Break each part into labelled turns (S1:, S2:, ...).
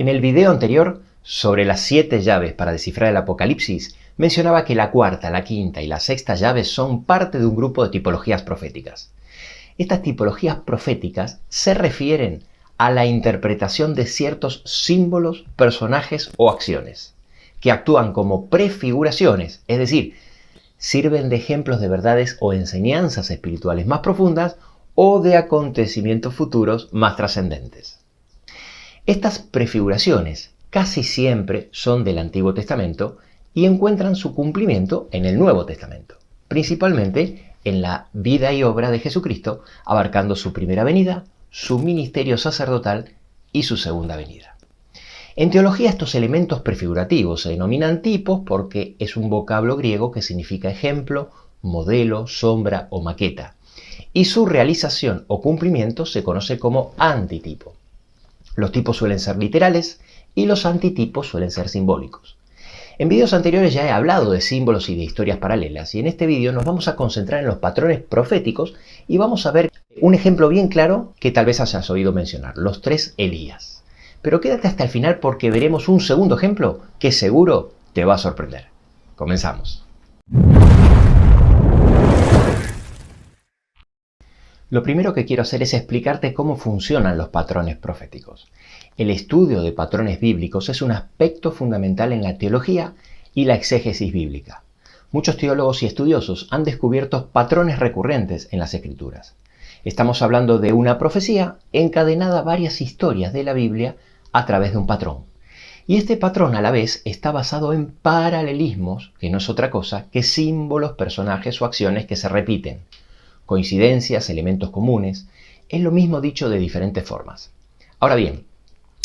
S1: En el video anterior, sobre las 7 llaves para descifrar el Apocalipsis, mencionaba que la cuarta, la quinta y la sexta llaves son parte de un grupo de tipologías proféticas. Estas tipologías proféticas se refieren a la interpretación de ciertos símbolos, personajes o acciones, que actúan como prefiguraciones, es decir, sirven de ejemplos de verdades o enseñanzas espirituales más profundas o de acontecimientos futuros más trascendentes. Estas prefiguraciones casi siempre son del Antiguo Testamento y encuentran su cumplimiento en el Nuevo Testamento, principalmente en la vida y obra de Jesucristo, abarcando su primera venida, su ministerio sacerdotal y su segunda venida. En teología estos elementos prefigurativos se denominan tipos porque es un vocablo griego que significa ejemplo, modelo, sombra o maqueta, y su realización o cumplimiento se conoce como antitipo. Los tipos suelen ser literales y los antitipos suelen ser simbólicos. En vídeos anteriores ya he hablado de símbolos y de historias paralelas y en este vídeo nos vamos a concentrar en los patrones proféticos y vamos a ver un ejemplo bien claro que tal vez hayas oído mencionar, los 3 Elías. Pero quédate hasta el final porque veremos un segundo ejemplo que seguro te va a sorprender. Comenzamos. Lo primero que quiero hacer es explicarte cómo funcionan los patrones proféticos. El estudio de patrones bíblicos es un aspecto fundamental en la teología y la exégesis bíblica. Muchos teólogos y estudiosos han descubierto patrones recurrentes en las Escrituras. Estamos hablando de una profecía encadenada a varias historias de la Biblia a través de un patrón. Y este patrón a la vez está basado en paralelismos, que no es otra cosa que símbolos, personajes o acciones que se repiten. Coincidencias, elementos comunes, es lo mismo dicho de diferentes formas. Ahora bien,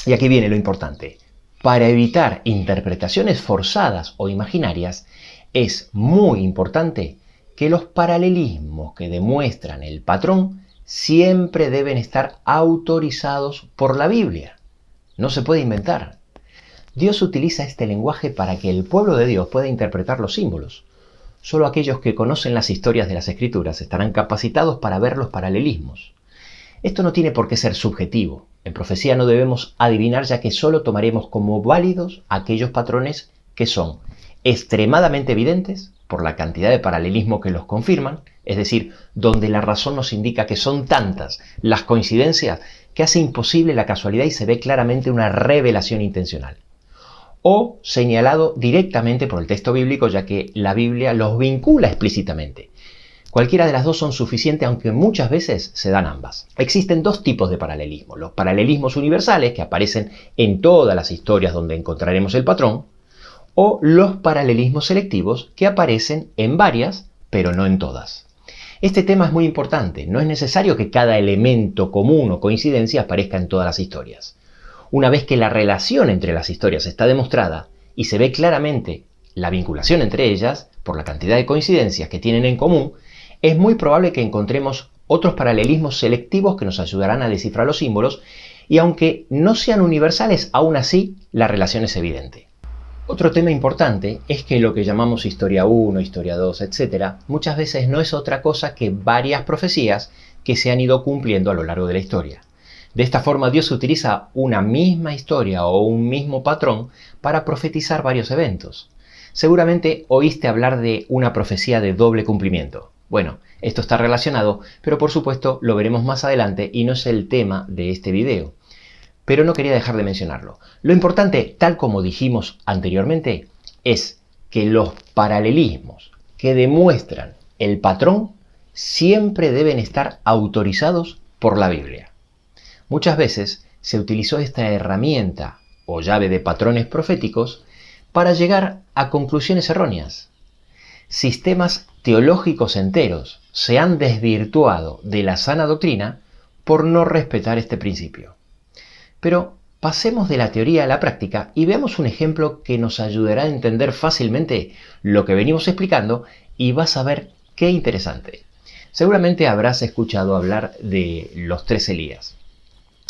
S1: y aquí viene lo importante, para evitar interpretaciones forzadas o imaginarias, es muy importante que los paralelismos que demuestran el patrón siempre deben estar autorizados por la Biblia. No se puede inventar. Dios utiliza este lenguaje para que el pueblo de Dios pueda interpretar los símbolos. Solo aquellos que conocen las historias de las Escrituras estarán capacitados para ver los paralelismos. Esto no tiene por qué ser subjetivo. En profecía no debemos adivinar ya que solo tomaremos como válidos aquellos patrones que son extremadamente evidentes por la cantidad de paralelismo que los confirman, es decir, donde la razón nos indica que son tantas las coincidencias que hace imposible la casualidad y se ve claramente una revelación intencional. O señalado directamente por el texto bíblico, ya que la Biblia los vincula explícitamente. Cualquiera de las dos son suficientes, aunque muchas veces se dan ambas. Existen 2 tipos de paralelismo. Los paralelismos universales, que aparecen en todas las historias donde encontraremos el patrón, o los paralelismos selectivos, que aparecen en varias, pero no en todas. Este tema es muy importante. No es necesario que cada elemento común o coincidencia aparezca en todas las historias. Una vez que la relación entre las historias está demostrada y se ve claramente la vinculación entre ellas, por la cantidad de coincidencias que tienen en común, es muy probable que encontremos otros paralelismos selectivos que nos ayudarán a descifrar los símbolos y aunque no sean universales, aún así la relación es evidente. Otro tema importante es que lo que llamamos historia 1, historia 2, etc., muchas veces no es otra cosa que varias profecías que se han ido cumpliendo a lo largo de la historia. De esta forma Dios utiliza una misma historia o un mismo patrón para profetizar varios eventos. Seguramente oíste hablar de una profecía de doble cumplimiento. Bueno, esto está relacionado, pero por supuesto lo veremos más adelante y no es el tema de este video. Pero no quería dejar de mencionarlo. Lo importante, tal como dijimos anteriormente, es que los paralelismos que demuestran el patrón siempre deben estar autorizados por la Biblia. Muchas veces se utilizó esta herramienta o llave de patrones proféticos para llegar a conclusiones erróneas. Sistemas teológicos enteros se han desvirtuado de la sana doctrina por no respetar este principio. Pero pasemos de la teoría a la práctica y veamos un ejemplo que nos ayudará a entender fácilmente lo que venimos explicando y vas a ver qué interesante. Seguramente habrás escuchado hablar de los 3 Elías.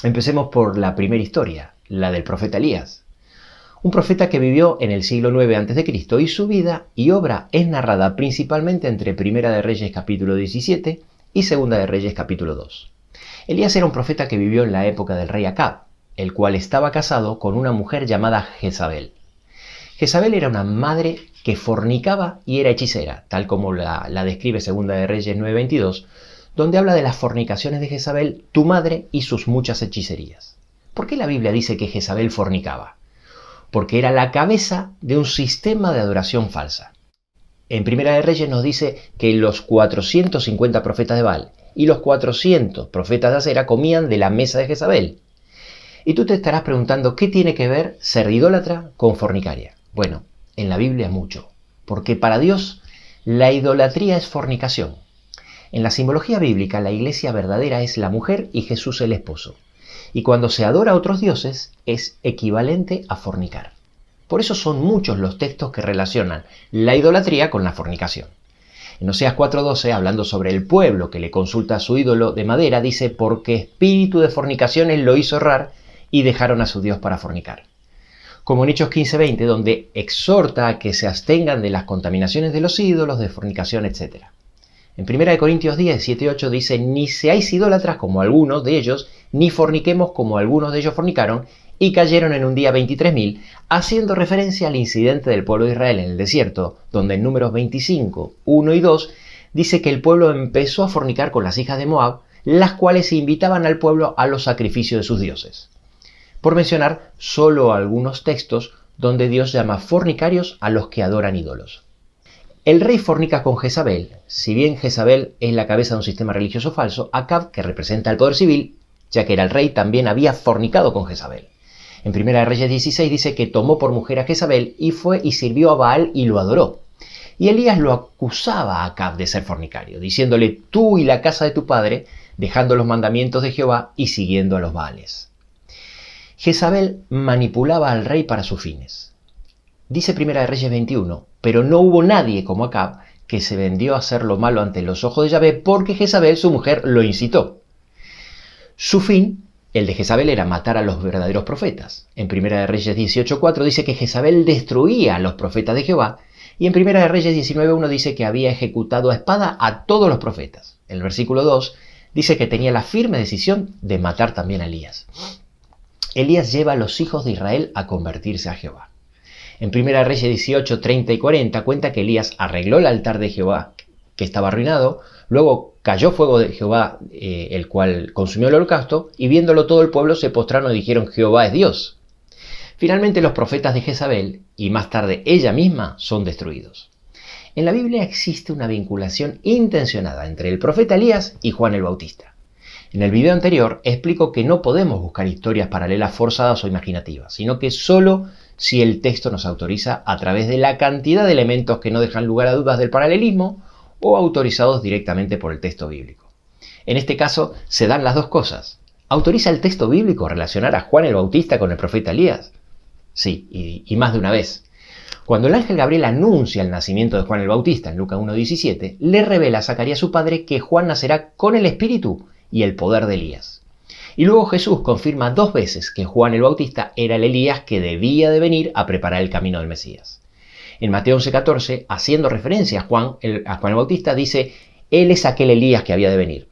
S1: Empecemos por la primera historia, la del profeta Elías. Un profeta que vivió en el siglo IX a.C. y su vida y obra es narrada principalmente entre Primera de Reyes capítulo 17 y Segunda de Reyes capítulo 2. Elías era un profeta que vivió en la época del rey Acab. el cual estaba casado con una mujer llamada Jezabel. Jezabel era una madre que fornicaba y era hechicera, tal como la describe Segunda de Reyes 9:22, donde habla de las fornicaciones de Jezabel, tu madre, y sus muchas hechicerías. ¿Por qué la Biblia dice que Jezabel fornicaba? Porque era la cabeza de un sistema de adoración falsa. En Primera de Reyes nos dice que los 450 profetas de Baal y los 400 profetas de Acera comían de la mesa de Jezabel. Y tú te estarás preguntando, ¿qué tiene que ver ser idólatra con fornicaria? Bueno, en la Biblia mucho, porque para Dios la idolatría es fornicación. En la simbología bíblica, la iglesia verdadera es la mujer y Jesús el esposo. Y cuando se adora a otros dioses, es equivalente a fornicar. Por eso son muchos los textos que relacionan la idolatría con la fornicación. En Oseas 4:12, hablando sobre el pueblo que le consulta a su ídolo de madera, dice, porque espíritu de fornicaciones lo hizo errar y dejaron a su Dios para fornicar. Como en Hechos 15:20, donde exhorta a que se abstengan de las contaminaciones de los ídolos, de fornicación, etc. En 1 Corintios 10:7-8 dice, ni seáis idólatras como algunos de ellos, ni forniquemos como algunos de ellos fornicaron, y cayeron en un día 23.000, haciendo referencia al incidente del pueblo de Israel en el desierto, donde en Números 25, 1 y 2, dice que el pueblo empezó a fornicar con las hijas de Moab, las cuales invitaban al pueblo a los sacrificios de sus dioses. Por mencionar solo algunos textos donde Dios llama fornicarios a los que adoran ídolos. El rey fornica con Jezabel. Si bien Jezabel es la cabeza de un sistema religioso falso, Acab, que representa el poder civil, ya que era el rey, también había fornicado con Jezabel. En 1 Reyes 16 dice que tomó por mujer a Jezabel y fue y sirvió a Baal y lo adoró. Y Elías lo acusaba a Acab de ser fornicario, diciéndole, tú y la casa de tu padre, dejando los mandamientos de Jehová y siguiendo a los Baales. Jezabel manipulaba al rey para sus fines. Dice 1 Reyes 21, pero no hubo nadie como Acab que se vendió a hacer lo malo ante los ojos de Yahvé porque Jezabel, su mujer, lo incitó. Su fin, el de Jezabel, era matar a los verdaderos profetas. En 1 Reyes 18:4 dice que Jezabel destruía a los profetas de Jehová y en 1 Reyes 19:1 dice que había ejecutado a espada a todos los profetas. El versículo 2 dice que tenía la firme decisión de matar también a Elías. Elías lleva a los hijos de Israel a convertirse a Jehová. En 1 Reyes 18, 30 y 40 cuenta que Elías arregló el altar de Jehová, que estaba arruinado, luego cayó fuego de Jehová, el cual consumió el holocausto, y viéndolo todo el pueblo se postraron y dijeron, Jehová es Dios. Finalmente los profetas de Jezabel, y más tarde ella misma, son destruidos. En la Biblia existe una vinculación intencionada entre el profeta Elías y Juan el Bautista. En el video anterior explico que no podemos buscar historias paralelas forzadas o imaginativas, sino que solo si el texto nos autoriza a través de la cantidad de elementos que no dejan lugar a dudas del paralelismo o autorizados directamente por el texto bíblico. En este caso se dan las dos cosas. ¿Autoriza el texto bíblico relacionar a Juan el Bautista con el profeta Elías? Sí, y más de una vez. Cuando el ángel Gabriel anuncia el nacimiento de Juan el Bautista en Lucas 1:17, le revela a Zacarías su padre que Juan nacerá con el espíritu y el poder de Elías. Y luego Jesús confirma 2 veces que Juan el Bautista era el Elías que debía de venir a preparar el camino del Mesías. En Mateo 11:14, haciendo referencia a Juan el Bautista, dice, él es aquel Elías que había de venir.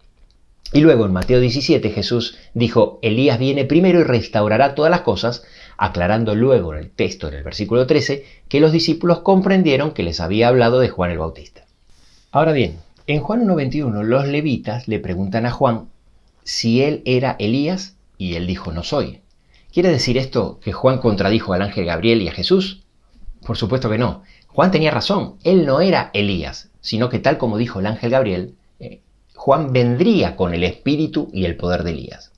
S1: Y luego en Mateo 17 Jesús dijo, Elías viene primero y restaurará todas las cosas, aclarando luego en el texto, en el versículo 13, que los discípulos comprendieron que les había hablado de Juan el Bautista. Ahora bien, en Juan 1:21 los levitas le preguntan a Juan si él era Elías y él dijo no soy. ¿Quiere decir esto que Juan contradijo al ángel Gabriel y a Jesús? Por supuesto que no. Juan tenía razón, él no era Elías, sino que tal como dijo el ángel Gabriel, Juan vendría con el espíritu y el poder de Elías.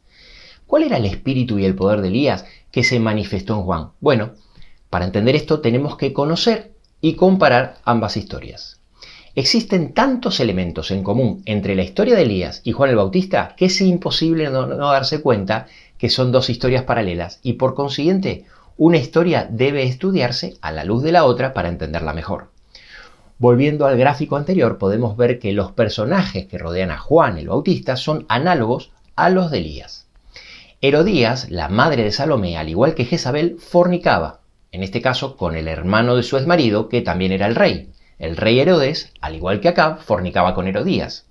S1: ¿Cuál era el espíritu y el poder de Elías que se manifestó en Juan? Bueno, para entender esto tenemos que conocer y comparar ambas historias. Existen tantos elementos en común entre la historia de Elías y Juan el Bautista que es imposible no darse cuenta que son 2 historias paralelas y por consiguiente una historia debe estudiarse a la luz de la otra para entenderla mejor. Volviendo al gráfico anterior podemos ver que los personajes que rodean a Juan el Bautista son análogos a los de Elías. Herodías, la madre de Salomé, al igual que Jezabel, fornicaba, en este caso con el hermano de su exmarido que también era el rey. El rey Herodes, al igual que Acab, fornicaba con Herodías.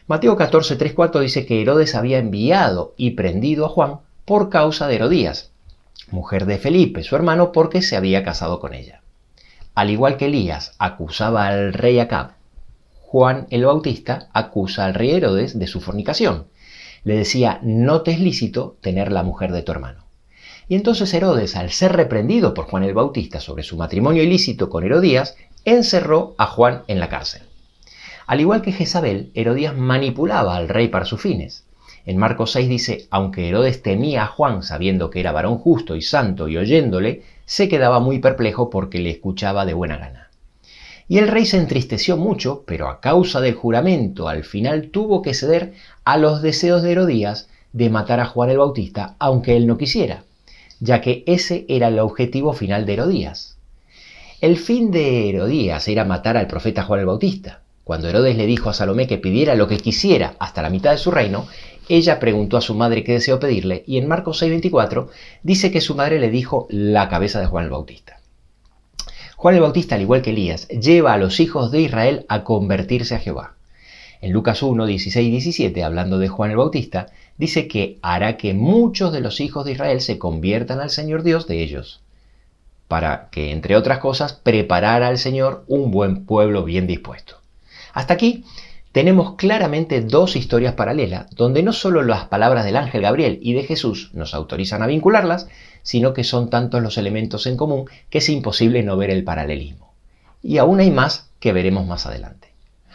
S1: Mateo 14, 3, 4 dice que Herodes había enviado y prendido a Juan por causa de Herodías, mujer de Felipe, su hermano, porque se había casado con ella. Al igual que Elías acusaba al rey Acab, Juan el Bautista acusa al rey Herodes de su fornicación. Le decía: no te es lícito tener la mujer de tu hermano. Y entonces Herodes, al ser reprendido por Juan el Bautista sobre su matrimonio ilícito con Herodías, encerró a Juan en la cárcel. Al igual que Jezabel, Herodías manipulaba al rey para sus fines. En Marcos 6 dice: aunque Herodes temía a Juan sabiendo que era varón justo y santo, y oyéndole, se quedaba muy perplejo porque le escuchaba de buena gana. Y el rey se entristeció mucho, pero a causa del juramento al final tuvo que ceder a los deseos de Herodías de matar a Juan el Bautista, aunque él no quisiera, ya que ese era el objetivo final de Herodías. El fin de Herodías era matar al profeta Juan el Bautista. Cuando Herodes le dijo a Salomé que pidiera lo que quisiera hasta la mitad de su reino, ella preguntó a su madre qué deseó pedirle, y en Marcos 6:24 dice que su madre le dijo la cabeza de Juan el Bautista. Juan el Bautista, al igual que Elías, lleva a los hijos de Israel a convertirse a Jehová. En Lucas 1, 16 y 17, hablando de Juan el Bautista, dice que hará que muchos de los hijos de Israel se conviertan al Señor Dios de ellos, para que, entre otras cosas, preparara al Señor un buen pueblo bien dispuesto. Hasta aquí tenemos claramente dos historias paralelas, donde no solo las palabras del ángel Gabriel y de Jesús nos autorizan a vincularlas, sino que son tantos los elementos en común que es imposible no ver el paralelismo. Y aún hay más que veremos más adelante.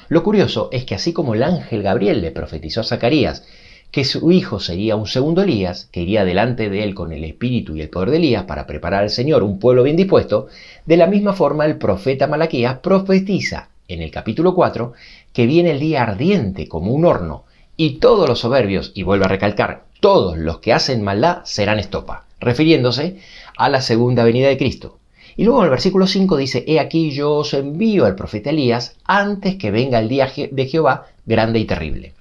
S1: Lo curioso es que así como el ángel Gabriel le profetizó a Zacarías que su hijo sería un segundo Elías, que iría delante de él con el espíritu y el poder de Elías para preparar al Señor un pueblo bien dispuesto, de la misma forma el profeta Malaquías profetiza en el capítulo 4 que viene el día ardiente como un horno, y todos los soberbios, y vuelve a recalcar, todos los que hacen maldad serán estopa, refiriéndose a la segunda venida de Cristo. Y luego en el versículo 5 dice: he aquí yo os envío al profeta Elías antes que venga el día de Jehová grande y terrible.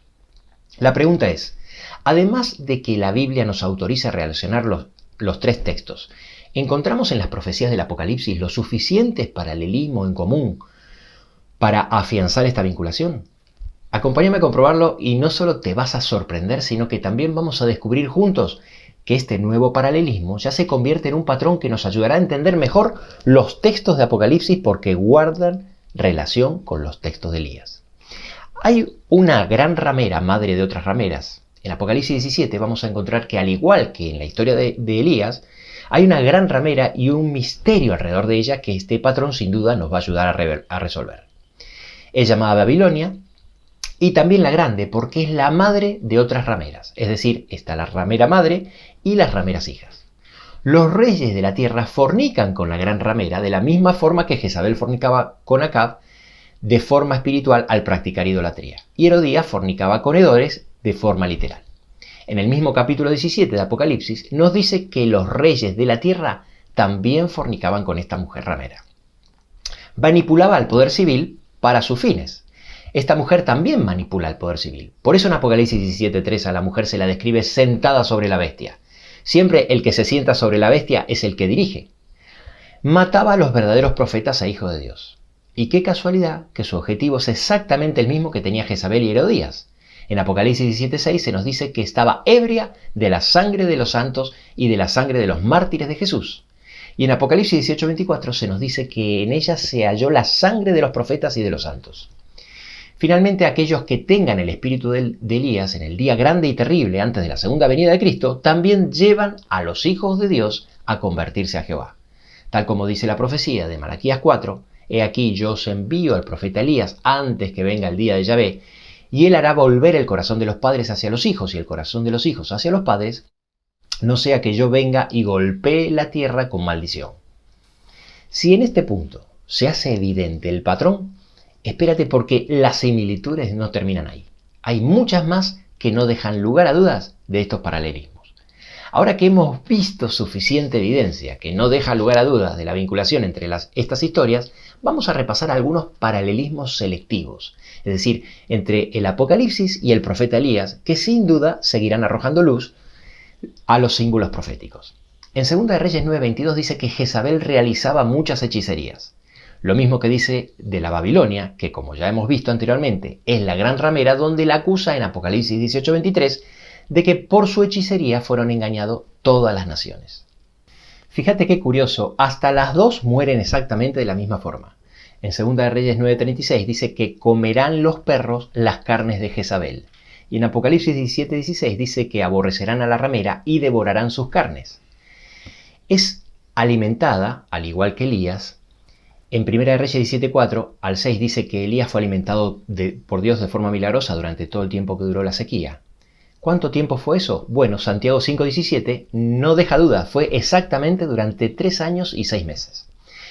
S1: La pregunta es, además de que la Biblia nos autoriza a relacionar los tres textos, ¿encontramos en las profecías del Apocalipsis los suficientes paralelismos en común para afianzar esta vinculación? Acompáñame a comprobarlo y no solo te vas a sorprender, sino que también vamos a descubrir juntos que este nuevo paralelismo ya se convierte en un patrón que nos ayudará a entender mejor los textos de Apocalipsis porque guardan relación con los textos de Elías. Hay una gran ramera, madre de otras rameras. En Apocalipsis 17 vamos a encontrar que, al igual que en la historia de Elías, hay una gran ramera y un misterio alrededor de ella que este patrón sin duda nos va a ayudar a resolver. Es llamada Babilonia y también la grande porque es la madre de otras rameras, es decir, está la ramera madre y las rameras hijas. Los reyes de la tierra fornican con la gran ramera de la misma forma que Jezabel fornicaba con Acab de forma espiritual al practicar idolatría, y Herodías fornicaba con Herodes de forma literal. En el mismo capítulo 17 de Apocalipsis nos dice que los reyes de la tierra también fornicaban con esta mujer ramera. Manipulaba al poder civil para sus fines. Esta mujer también manipula el poder civil. Por eso en Apocalipsis 17:3 a la mujer se la describe sentada sobre la bestia. Siempre el que se sienta sobre la bestia es el que dirige. Mataba a los verdaderos profetas e hijos de Dios. Y qué casualidad que su objetivo es exactamente el mismo que tenía Jezabel y Herodías. En Apocalipsis 17:6 se nos dice que estaba ebria de la sangre de los santos y de la sangre de los mártires de Jesús. Y en Apocalipsis 18:24 se nos dice que en ella se halló la sangre de los profetas y de los santos. Finalmente, aquellos que tengan el espíritu de Elías en el día grande y terrible antes de la segunda venida de Cristo, también llevan a los hijos de Dios a convertirse a Jehová. Tal como dice la profecía de Malaquías 4, he aquí yo os envío al profeta Elías antes que venga el día de Yahvé, y él hará volver el corazón de los padres hacia los hijos y el corazón de los hijos hacia los padres, no sea que yo venga y golpee la tierra con maldición. Si en este punto se hace evidente el patrón, espérate porque las similitudes no terminan ahí. Hay muchas más que no dejan lugar a dudas de estos paralelismos. Ahora que hemos visto suficiente evidencia que no deja lugar a dudas de la vinculación entre estas historias, vamos a repasar algunos paralelismos selectivos, es decir, entre el Apocalipsis y el profeta Elías, que sin duda seguirán arrojando luz a los símbolos proféticos. En 2 de Reyes 9:22 dice que Jezabel realizaba muchas hechicerías. Lo mismo que dice de la Babilonia, que como ya hemos visto anteriormente, es la gran ramera donde la acusa en Apocalipsis 18:23 de que por su hechicería fueron engañados todas las naciones. Fíjate qué curioso, hasta las dos mueren exactamente de la misma forma. En 2 de Reyes 9:36 dice que comerán los perros las carnes de Jezabel. Y en Apocalipsis 17:16 dice que aborrecerán a la ramera y devorarán sus carnes. Es alimentada, al igual que Elías. En 1 de Reyes 17:4 al 6 dice que Elías fue alimentado por Dios de forma milagrosa durante todo el tiempo que duró la sequía. ¿Cuánto tiempo fue eso? Bueno, Santiago 5:17 no deja duda, fue exactamente durante 3 años y 6 meses.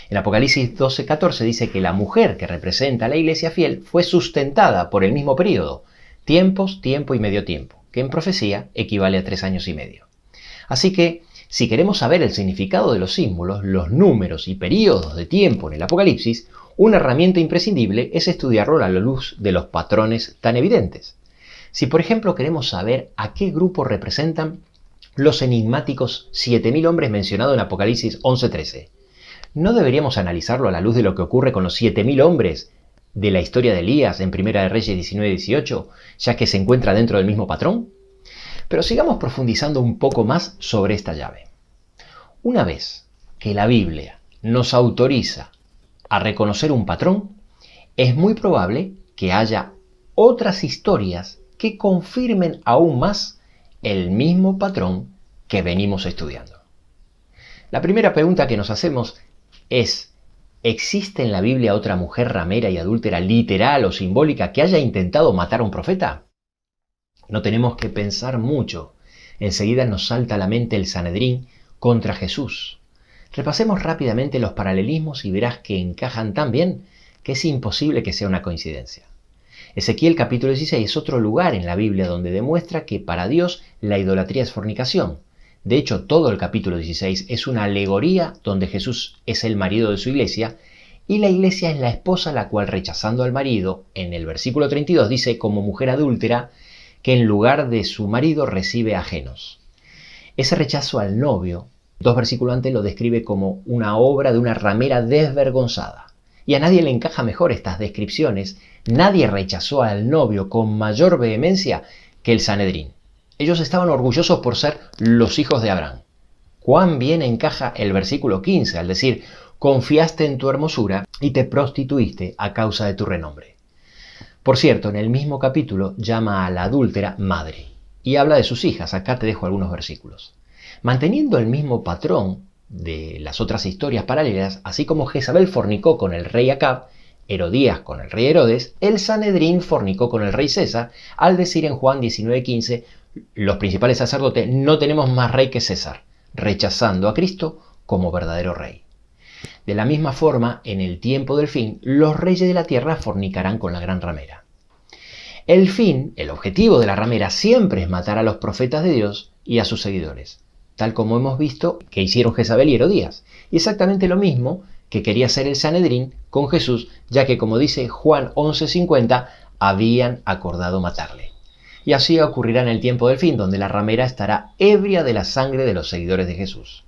S1: En Apocalipsis 12:14 dice que la mujer que representa a la iglesia fiel fue sustentada por el mismo periodo, tiempos, tiempo y medio tiempo, que en profecía equivale a 3 años y medio. Así que, si queremos saber el significado de los símbolos, los números y periodos de tiempo en el Apocalipsis, una herramienta imprescindible es estudiarlo a la luz de los patrones tan evidentes. Si por ejemplo queremos saber a qué grupo representan los enigmáticos 7.000 hombres mencionados en Apocalipsis 11:13, ¿no deberíamos analizarlo a la luz de lo que ocurre con los 7.000 hombres de la historia de Elías en 1 de Reyes 19:18, ya que se encuentra dentro del mismo patrón? Pero sigamos profundizando un poco más sobre esta llave. Una vez que la Biblia nos autoriza a reconocer un patrón, es muy probable que haya otras historias que confirmen aún más el mismo patrón que venimos estudiando. La primera pregunta que nos hacemos es: ¿existe en la Biblia otra mujer ramera y adúltera literal o simbólica que haya intentado matar a un profeta? No tenemos que pensar mucho. Enseguida nos salta a la mente el Sanedrín contra Jesús. Repasemos rápidamente los paralelismos y verás que encajan tan bien que es imposible que sea una coincidencia. Ezequiel capítulo 16 es otro lugar en la Biblia donde demuestra que para Dios la idolatría es fornicación. De hecho, todo el capítulo 16 es una alegoría donde Jesús es el marido de su iglesia y la iglesia es la esposa, la cual, rechazando al marido, en el versículo 32 dice como mujer adúltera que en lugar de su marido recibe ajenos. Ese rechazo al novio, 2 versículos antes, lo describe como una obra de una ramera desvergonzada. Y a nadie le encaja mejor estas descripciones. Nadie rechazó al novio con mayor vehemencia que el Sanedrín. Ellos estaban orgullosos por ser los hijos de Abraham. Cuán bien encaja el versículo 15 al decir: confiaste en tu hermosura y te prostituiste a causa de tu renombre. Por cierto, en el mismo capítulo llama a la adúltera madre y habla de sus hijas. Acá te dejo algunos versículos. Manteniendo el mismo patrón de las otras historias paralelas, así como Jezabel fornicó con el rey Acab, Herodías con el rey Herodes, el Sanedrín fornicó con el rey César, al decir en Juan 19:15, los principales sacerdotes: no tenemos más rey que César, rechazando a Cristo como verdadero rey. De la misma forma, en el tiempo del fin, los reyes de la tierra fornicarán con la gran ramera. El fin, el objetivo de la ramera siempre es matar a los profetas de Dios y a sus seguidores, tal como hemos visto que hicieron Jezabel y Herodías. Y exactamente lo mismo que quería hacer el Sanedrín con Jesús, ya que, como dice Juan 11:50, habían acordado matarle. Y así ocurrirá en el tiempo del fin, donde la ramera estará ebria de la sangre de los seguidores de Jesús.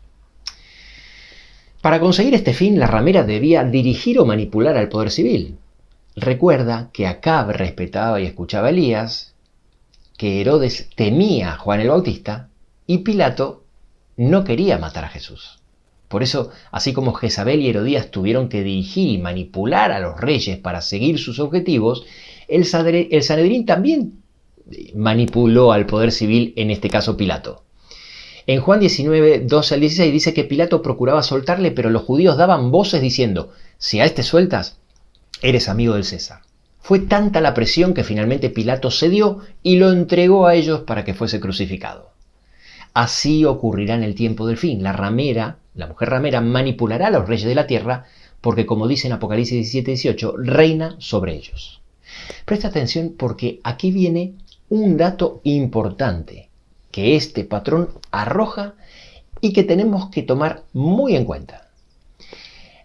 S1: Para conseguir este fin, la ramera debía dirigir o manipular al poder civil. Recuerda que Acab respetaba y escuchaba a Elías, que Herodes temía a Juan el Bautista y Pilato no quería matar a Jesús. Por eso, así como Jezabel y Herodías tuvieron que dirigir y manipular a los reyes para seguir sus objetivos, el Sanedrín también manipuló al poder civil, en este caso Pilato. En Juan 19:12 al 16 dice que Pilato procuraba soltarle, pero los judíos daban voces diciendo: si a este sueltas, eres amigo del César. Fue tanta la presión que finalmente Pilato cedió y lo entregó a ellos para que fuese crucificado. Así ocurrirá en el tiempo del fin. La mujer ramera, manipulará a los reyes de la tierra porque, como dice en Apocalipsis 17:18, reina sobre ellos. Presta atención porque aquí viene un dato importante que este patrón arroja y que tenemos que tomar muy en cuenta.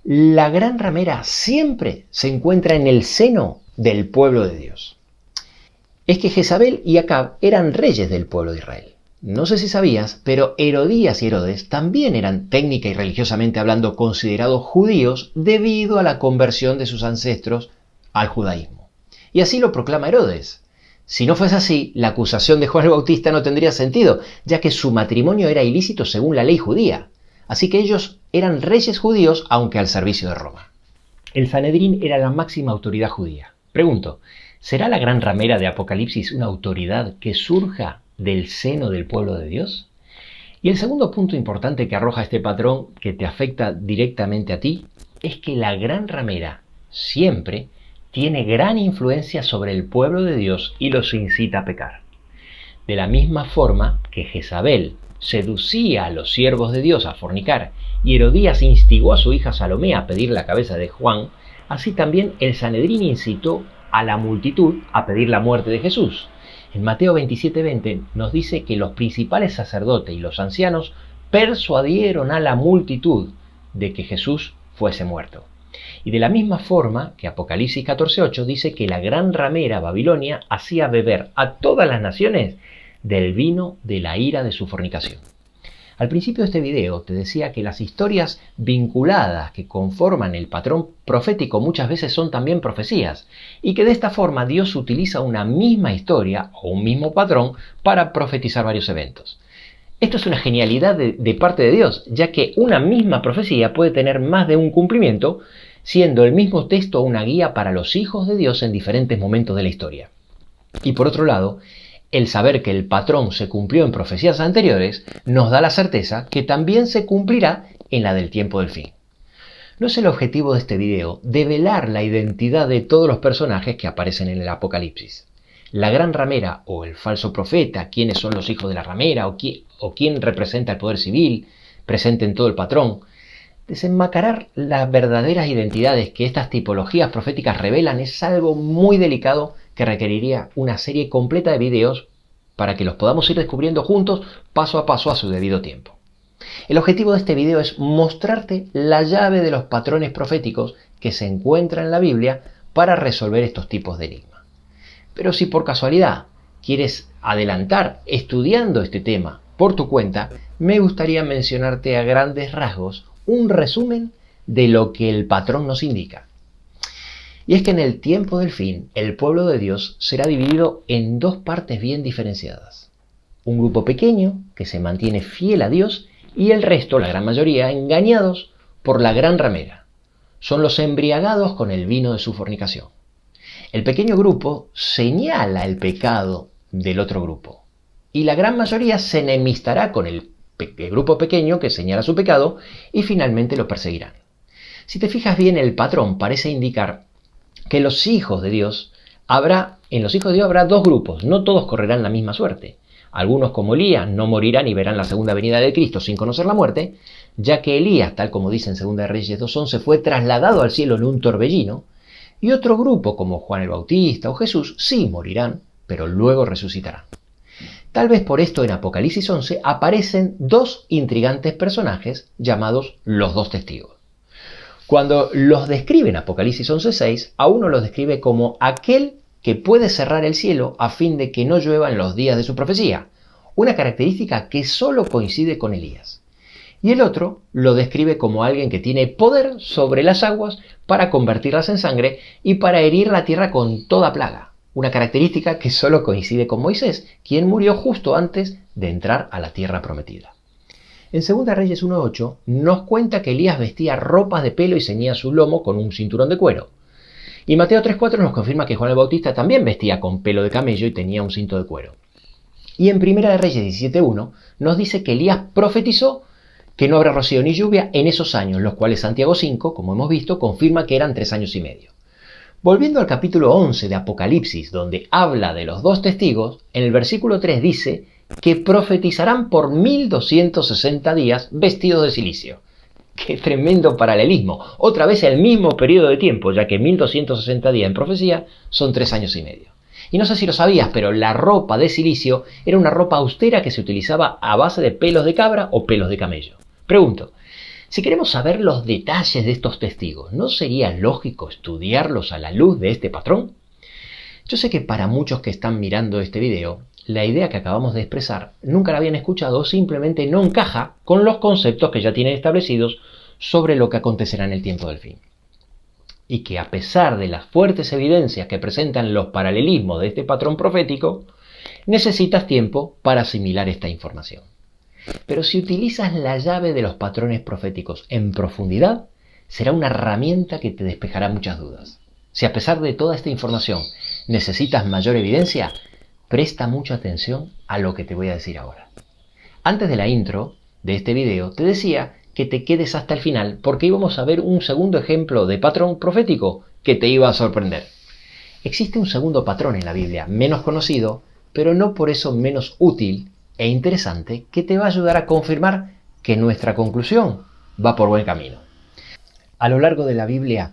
S1: La gran ramera siempre se encuentra en el seno del pueblo de Dios. Es que Jezabel y Acab eran reyes del pueblo de Israel. No sé si sabías, pero Herodías y Herodes también eran, técnica y religiosamente hablando, considerados judíos debido a la conversión de sus ancestros al judaísmo. Y así lo proclama Herodes. Si no fuese así, la acusación de Juan el Bautista no tendría sentido, ya que su matrimonio era ilícito según la ley judía. Así que ellos eran reyes judíos, aunque al servicio de Roma. El Sanedrín era la máxima autoridad judía. Pregunto, ¿será la gran ramera de Apocalipsis una autoridad que surja del seno del pueblo de Dios? Y el segundo punto importante que arroja este patrón que te afecta directamente a ti es que la gran ramera siempre tiene gran influencia sobre el pueblo de Dios y los incita a pecar. De la misma forma que Jezabel seducía a los siervos de Dios a fornicar y Herodías instigó a su hija Salomé a pedir la cabeza de Juan, así también el Sanedrín incitó a la multitud a pedir la muerte de Jesús. En Mateo 27:20 nos dice que los principales sacerdotes y los ancianos persuadieron a la multitud de que Jesús fuese muerto. Y de la misma forma que Apocalipsis 14:8 dice que la gran ramera Babilonia hacía beber a todas las naciones del vino de la ira de su fornicación. Al principio de este video te decía que las historias vinculadas que conforman el patrón profético muchas veces son también profecías y que de esta forma Dios utiliza una misma historia o un mismo patrón para profetizar varios eventos. Esto es una genialidad de parte de Dios, ya que una misma profecía puede tener más de un cumplimiento, siendo el mismo texto una guía para los hijos de Dios en diferentes momentos de la historia. Y por otro lado, el saber que el patrón se cumplió en profecías anteriores nos da la certeza que también se cumplirá en la del tiempo del fin. No es el objetivo de este video develar la identidad de todos los personajes que aparecen en el Apocalipsis. La gran ramera o el falso profeta, quiénes son los hijos de la ramera o quién representa el poder civil presente en todo el patrón. Desenmascarar las verdaderas identidades que estas tipologías proféticas revelan es algo muy delicado que requeriría una serie completa de videos para que los podamos ir descubriendo juntos paso a paso a su debido tiempo. El objetivo de este video es mostrarte la llave de los patrones proféticos que se encuentran en la Biblia para resolver estos tipos de enigmas. Pero si por casualidad quieres adelantar estudiando este tema por tu cuenta, me gustaría mencionarte a grandes rasgos un resumen de lo que el patrón nos indica. Y es que en el tiempo del fin, el pueblo de Dios será dividido en dos partes bien diferenciadas. Un grupo pequeño que se mantiene fiel a Dios y el resto, la gran mayoría, engañados por la gran ramera. Son los embriagados con el vino de su fornicación. El pequeño grupo señala el pecado del otro grupo y la gran mayoría se enemistará con el grupo pequeño que señala su pecado y finalmente lo perseguirán. Si te fijas bien, el patrón parece indicar que en los hijos de Dios habrá dos grupos, no todos correrán la misma suerte. Algunos, como Elías, no morirán y verán la segunda venida de Cristo sin conocer la muerte, ya que Elías, tal como dice en 2 Reyes 2:11, fue trasladado al cielo en un torbellino, y otro grupo, como Juan el Bautista o Jesús, sí morirán, pero luego resucitarán. Tal vez por esto en Apocalipsis 11 aparecen dos intrigantes personajes llamados los dos testigos. Cuando los describe en Apocalipsis 11:6, a uno los describe como aquel que puede cerrar el cielo a fin de que no llueva en los días de su profecía, una característica que solo coincide con Elías. Y el otro lo describe como alguien que tiene poder sobre las aguas para convertirlas en sangre y para herir la tierra con toda plaga, una característica que solo coincide con Moisés, quien murió justo antes de entrar a la tierra prometida. En 2 Reyes 1:8 nos cuenta que Elías vestía ropas de pelo y ceñía su lomo con un cinturón de cuero. Y Mateo 3:4 nos confirma que Juan el Bautista también vestía con pelo de camello y tenía un cinto de cuero. Y en 1 Reyes 17:1 nos dice que Elías profetizó que no habrá rocío ni lluvia en esos años, los cuales Santiago 5, como hemos visto, confirma que eran 3 años y medio. Volviendo al capítulo 11 de Apocalipsis, donde habla de los dos testigos, en el versículo 3 dice que profetizarán por 1260 días vestidos de cilicio. ¡Qué tremendo paralelismo! Otra vez el mismo periodo de tiempo, ya que 1260 días en profecía son 3 años y medio. Y no sé si lo sabías, pero la ropa de cilicio era una ropa austera que se utilizaba a base de pelos de cabra o pelos de camello. Pregunto, si queremos saber los detalles de estos testigos, ¿no sería lógico estudiarlos a la luz de este patrón? Yo sé que para muchos que están mirando este video, la idea que acabamos de expresar nunca la habían escuchado o simplemente no encaja con los conceptos que ya tienen establecidos sobre lo que acontecerá en el tiempo del fin. y que a pesar de las fuertes evidencias que presentan los paralelismos de este patrón profético, necesitas tiempo para asimilar esta información. Pero si utilizas la llave de los patrones proféticos en profundidad, será una herramienta que te despejará muchas dudas. Si a pesar de toda esta información necesitas mayor evidencia, presta mucha atención a lo que te voy a decir ahora. Antes de la intro de este video te decía que te quedes hasta el final porque íbamos a ver un segundo ejemplo de patrón profético que te iba a sorprender. Existe un segundo patrón en la Biblia, menos conocido, pero no por eso menos útil e interesante, que te va a ayudar a confirmar que nuestra conclusión va por buen camino. A lo largo de la Biblia,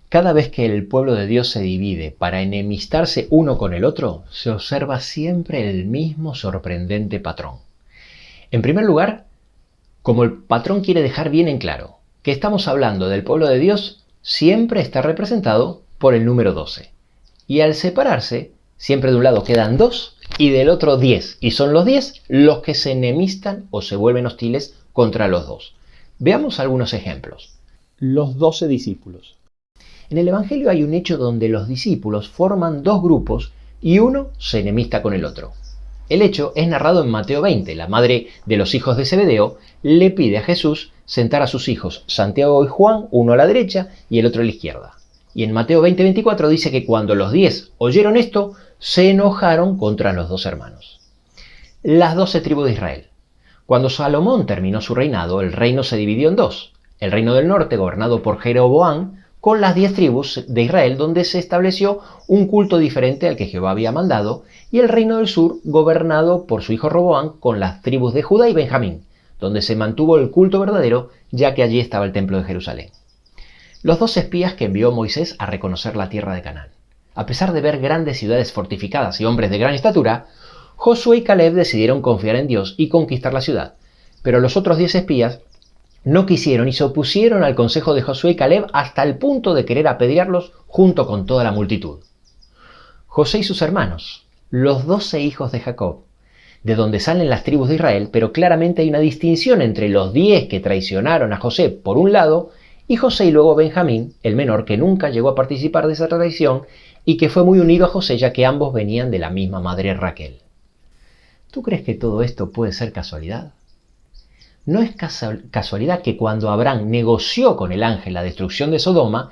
S1: cada vez que el pueblo de Dios se divide para enemistarse uno con el otro, se observa siempre el mismo sorprendente patrón. En primer lugar, como el patrón quiere dejar bien en claro que estamos hablando del pueblo de Dios, siempre está representado por el número 12. Y al separarse, siempre de un lado quedan 2 y del otro 10. Y son los 10 los que se enemistan o se vuelven hostiles contra los 2. Veamos algunos ejemplos. Los 12 discípulos. En el Evangelio hay un hecho donde los discípulos forman dos grupos y uno se enemista con el otro. El hecho es narrado en Mateo 20. La madre de los hijos de Zebedeo le pide a Jesús sentar a sus hijos Santiago y Juan, uno a la derecha y el otro a la izquierda. Y en Mateo 20:24 dice que cuando los 10 oyeron esto, se enojaron contra los dos hermanos. Las 12 tribus de Israel. Cuando Salomón terminó su reinado, el reino se dividió en dos. El reino del norte, gobernado por Jeroboam, con las 10 tribus de Israel, donde se estableció un culto diferente al que Jehová había mandado, y el reino del sur, gobernado por su hijo Roboam, con las tribus de Judá y Benjamín, donde se mantuvo el culto verdadero, ya que allí estaba el templo de Jerusalén. Los 2 espías que envió Moisés a reconocer la tierra de Canaán. A pesar de ver grandes ciudades fortificadas y hombres de gran estatura, Josué y Caleb decidieron confiar en Dios y conquistar la ciudad, pero los otros 10 espías no quisieron y se opusieron al consejo de Josué y Caleb hasta el punto de querer apedrearlos junto con toda la multitud. José y sus hermanos, los 12 hijos de Jacob, de donde salen las tribus de Israel, pero claramente hay una distinción entre los 10 que traicionaron a José por un lado y José y luego Benjamín, el menor, que nunca llegó a participar de esa traición y que fue muy unido a José ya que ambos venían de la misma madre Raquel. ¿Tú crees que todo esto puede ser casualidad? No es casualidad que cuando Abraham negoció con el ángel la destrucción de Sodoma,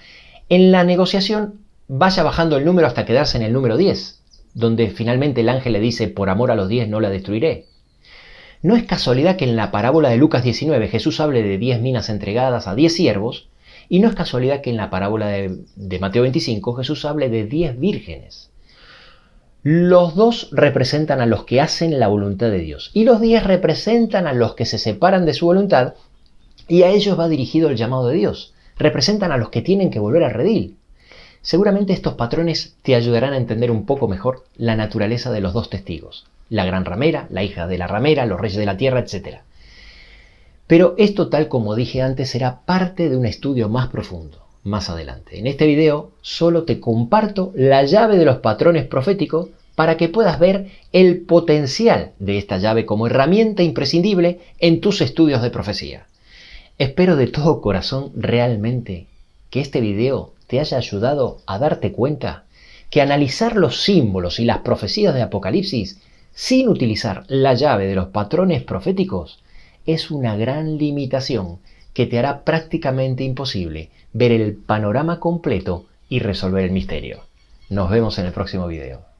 S1: en la negociación vaya bajando el número hasta quedarse en el número 10, donde finalmente el ángel le dice, por amor a los 10 no la destruiré. No es casualidad que en la parábola de Lucas 19 Jesús hable de 10 minas entregadas a 10 siervos, y no es casualidad que en la parábola de Mateo 25 Jesús hable de 10 vírgenes. Los 2 representan a los que hacen la voluntad de Dios y los 10 representan a los que se separan de su voluntad y a ellos va dirigido el llamado de Dios. Representan a los que tienen que volver al redil. Seguramente estos patrones te ayudarán a entender un poco mejor la naturaleza de los 2 testigos, la gran ramera, la hija de la ramera, los reyes de la tierra, etc. Pero esto, tal como dije antes, será parte de un estudio más profundo. Más adelante. En este video solo te comparto la llave de los patrones proféticos para que puedas ver el potencial de esta llave como herramienta imprescindible en tus estudios de profecía. Espero de todo corazón realmente que este video te haya ayudado a darte cuenta que analizar los símbolos y las profecías de Apocalipsis sin utilizar la llave de los patrones proféticos es una gran limitación que te hará prácticamente imposible ver el panorama completo y resolver el misterio. Nos vemos en el próximo video.